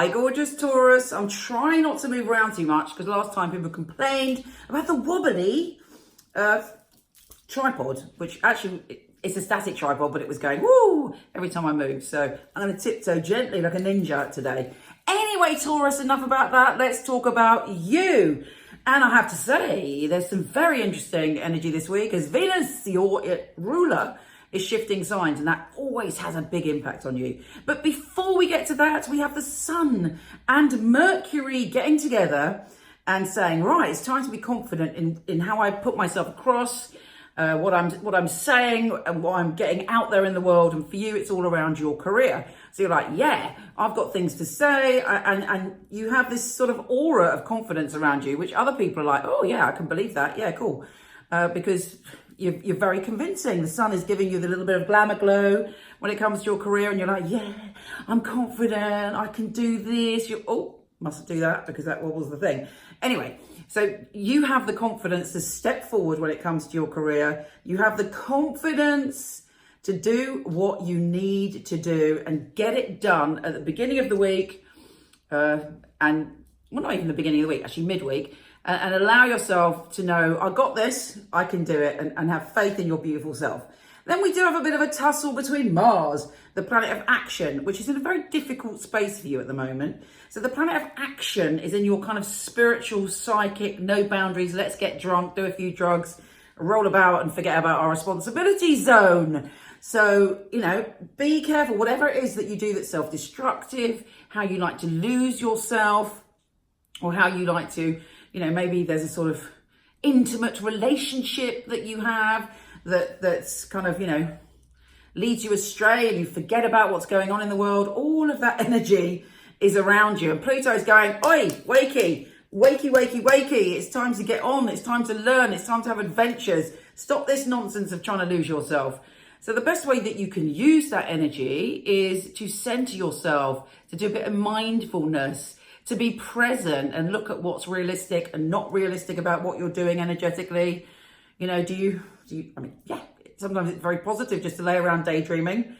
Hi, gorgeous Taurus. I'm trying not to move around too much because last time people complained about the wobbly tripod, which actually it's a static tripod, but it was going woo every time I moved. So I'm going to tiptoe gently like a ninja today. Anyway, Taurus, enough about that. Let's talk about you. And I have to say, there's some very interesting energy this week as Venus, your ruler, is shifting signs, and that always has a big impact on you. But before we get to that, we have the Sun and Mercury getting together and saying, right, it's time to be confident in how I put myself across, what I'm saying and what I'm getting out there in the world. And for you, it's all around your career. So you're like, yeah, I've got things to say. And you have this sort of aura of confidence around you, which other people are like, oh yeah, I can believe that. Yeah, cool. Because you're very convincing. The Sun is giving you the little bit of glamour glow when it comes to your career. And you're like, yeah, I'm confident. I can do this. Mustn't do that because that wobbles the thing. Anyway, so you have the confidence to step forward when it comes to your career. You have the confidence to do what you need to do and get it done at the beginning of the week. Not even the beginning of the week, actually midweek. And allow yourself to know, I got this, I can do it, and have faith in your beautiful self. Then we do have a bit of a tussle between Mars, the planet of action, which is in a very difficult space for you at the moment. So the planet of action is in your kind of spiritual, psychic, no boundaries, let's get drunk, do a few drugs, roll about and forget about our responsibility zone. So, be careful, whatever it is that you do that's self-destructive, how you like to lose yourself, or how you like to, maybe there's a sort of intimate relationship that you have that's kind of, leads you astray and you forget about what's going on in the world. All of that energy is around you. And Pluto's going, oi, wakey, wakey, wakey, wakey. It's time to get on. It's time to learn. It's time to have adventures. Stop this nonsense of trying to lose yourself. So the best way that you can use that energy is to center yourself, to do a bit of mindfulness, to be present and look at what's realistic and not realistic about what you're doing energetically. Sometimes it's very positive just to lay around daydreaming.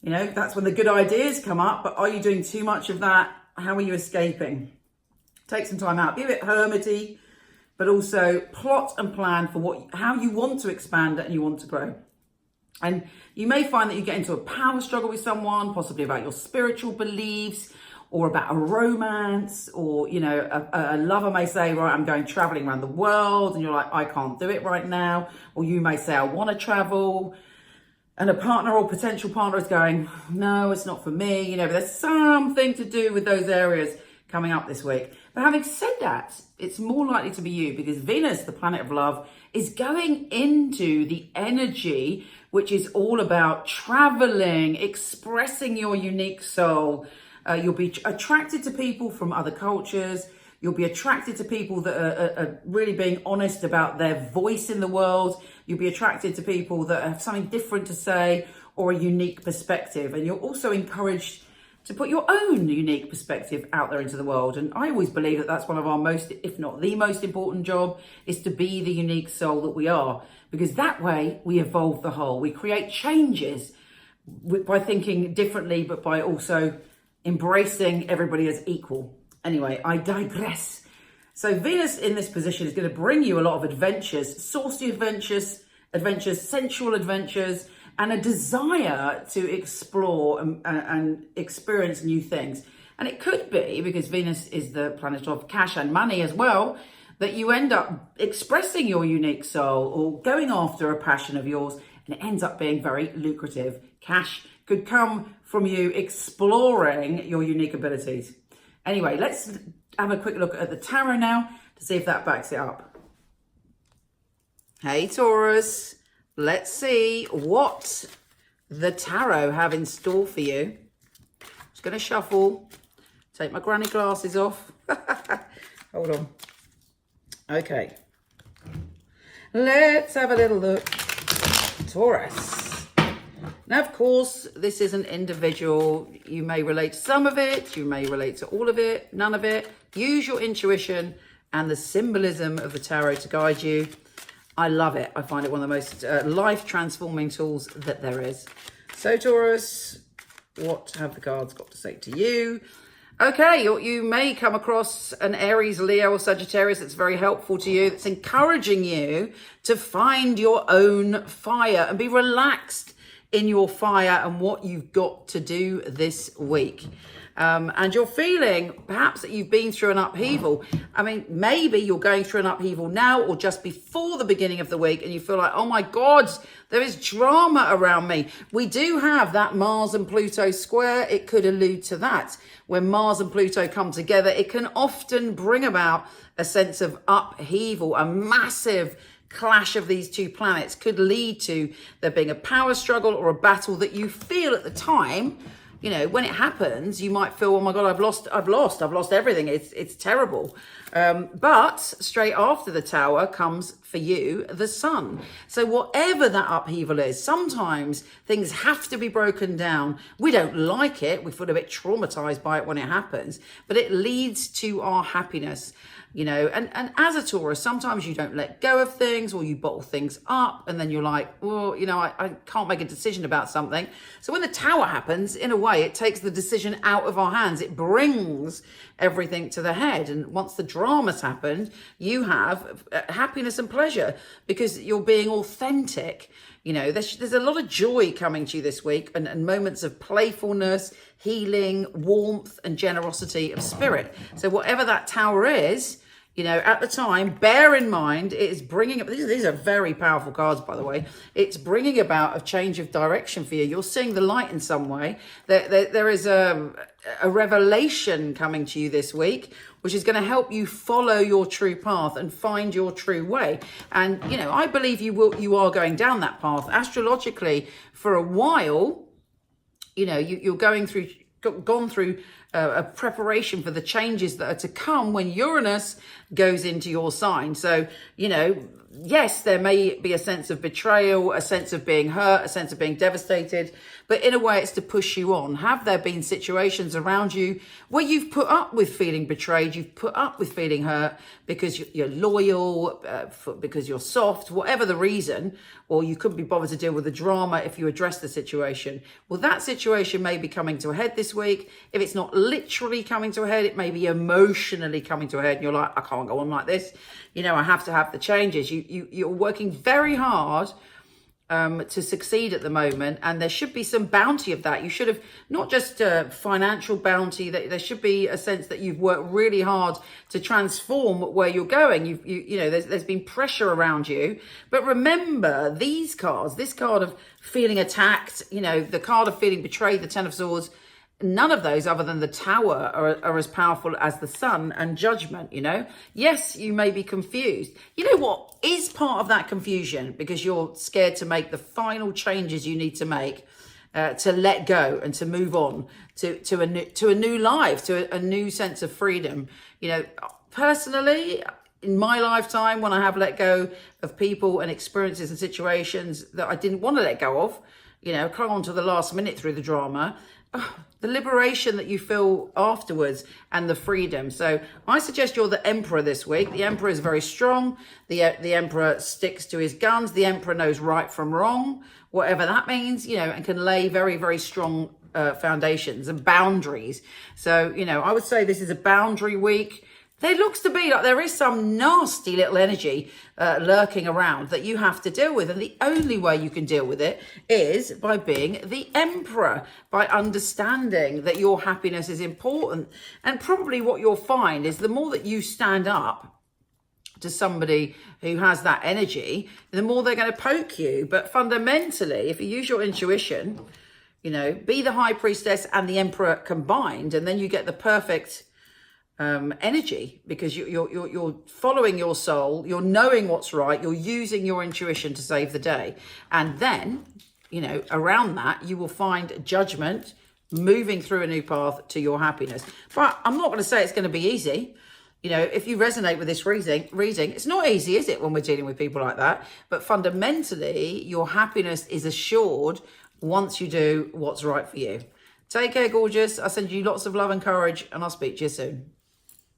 That's when the good ideas come up, but are you doing too much of that? How are you escaping? Take some time out, be a bit hermity, but also plot and plan for how you want to expand and you want to grow. And you may find that you get into a power struggle with someone, possibly about your spiritual beliefs, or about a romance, or, a lover may say, right, I'm going traveling around the world, and you're like, I can't do it right now. Or you may say, I want to travel, and a partner or potential partner is going, no, it's not for me. But there's something to do with those areas coming up this week. But having said that, it's more likely to be you because Venus, the planet of love, is going into the energy, which is all about traveling, expressing your unique soul. You'll be attracted to people from other cultures. You'll be attracted to people that are really being honest about their voice in the world. You'll be attracted to people that have something different to say or a unique perspective. And you're also encouraged to put your own unique perspective out there into the world. And I always believe that that's one of our most, if not the most important job, is to be the unique soul that we are. Because that way we evolve the whole. We create changes by thinking differently, but by also embracing everybody as equal. Anyway, I digress. So Venus in this position is going to bring you a lot of adventures, saucy adventures, sensual adventures, and a desire to explore and experience new things. And it could be, because Venus is the planet of cash and money as well, that you end up expressing your unique soul or going after a passion of yours, and it ends up being very lucrative. Cash could come from you exploring your unique abilities. Anyway, let's have a quick look at the tarot now to see if that backs it up. Hey Taurus, let's see what the tarot have in store for you. Just going to shuffle, take my granny glasses off. Hold on. Okay. Let's have a little look. Taurus. Now, of course, this is an individual. You may relate to some of it. You may relate to all of it, none of it. Use your intuition and the symbolism of the tarot to guide you. I love it. I find it one of the most life-transforming tools that there is. So, Taurus, what have the cards got to say to you? Okay, you may come across an Aries, Leo, or Sagittarius that's very helpful to you, that's encouraging you to find your own fire and be relaxed in your fire and what you've got to do this week. And you're feeling perhaps that you've been through an upheaval. I mean, maybe you're going through an upheaval now or just before the beginning of the week, and you feel like, oh my God, there is drama around me. We do have that Mars and Pluto square. It could allude to that. When Mars and Pluto come together, it can often bring about a sense of upheaval, a massive clash of these two planets could lead to there being a power struggle or a battle that you feel at the time. You know, when it happens, you might feel, oh my God, I've lost everything. It's terrible. But straight after the Tower comes for you, the Sun. So whatever that upheaval is, sometimes things have to be broken down. We don't like it. We feel a bit traumatized by it when it happens, but it leads to our happiness. You know, and as a Taurus, sometimes you don't let go of things or you bottle things up and then you're like, well, you know, I can't make a decision about something. So when the Tower happens, in a way, it takes the decision out of our hands. It brings everything to the head. And once the drama's happened, you have happiness and pleasure because you're being authentic. You know, there's a lot of joy coming to you this week and moments of playfulness, healing, warmth, and generosity of spirit. So whatever that Tower is, you know, at the time, bear in mind, it is bringing up, these are very powerful cards, by the way. It's bringing about a change of direction for you. You're seeing the light in some way. There is a revelation coming to you this week, which is going to help you follow your true path and find your true way. And, you know, I believe you are going down that path. Astrologically, for a while, you know, you're gone through a preparation for the changes that are to come when Uranus goes into your sign. So, you know, yes, there may be a sense of betrayal, a sense of being hurt, a sense of being devastated, but in a way it's to push you on. Have there been situations around you where you've put up with feeling betrayed, you've put up with feeling hurt because you're loyal, because you're soft, whatever the reason, or you couldn't be bothered to deal with the drama if you address the situation? Well, that situation may be coming to a head this week. If it's not literally coming to a head, it may be emotionally coming to a head and you're like, I can't go on like this. You know, I have to have the changes. You're working very hard to succeed at the moment, and there should be some bounty of that. You should have not just financial bounty, that there should be a sense that you've worked really hard to transform where you're going. You know, there's been pressure around you. But remember, these cards, this card of feeling attacked, you know, the card of feeling betrayed, the Ten of Swords, none of those other than the Tower are as powerful as the Sun and Judgment, you know. Yes, you may be confused. You know what is part of that confusion? Because you're scared to make the final changes you need to make to let go and to move on to a new life, to a new sense of freedom. You know, personally, in my lifetime, when I have let go of people and experiences and situations that I didn't want to let go of, you know, clung on to the last minute through the drama, the liberation that you feel afterwards and the freedom. So I suggest you're the Emperor this week. The Emperor is very strong. The Emperor sticks to his guns. The Emperor knows right from wrong, whatever that means, you know, and can lay very, very strong foundations and boundaries. So, you know, I would say this is a boundary week. There looks to be like there is some nasty little energy lurking around that you have to deal with. And the only way you can deal with it is by being the Emperor, by understanding that your happiness is important. And probably what you'll find is the more that you stand up to somebody who has that energy, the more they're going to poke you. But fundamentally, if you use your intuition, you know, be the High Priestess and the Emperor combined, and then you get the perfect energy, because you're following your soul, you're knowing what's right, you're using your intuition to save the day. And then, you know, around that, you will find Judgment moving through a new path to your happiness. But I'm not going to say it's going to be easy. You know, if you resonate with this reading, it's not easy, is it, when we're dealing with people like that? But fundamentally, your happiness is assured once you do what's right for you. Take care, gorgeous. I send you lots of love and courage, and I'll speak to you soon.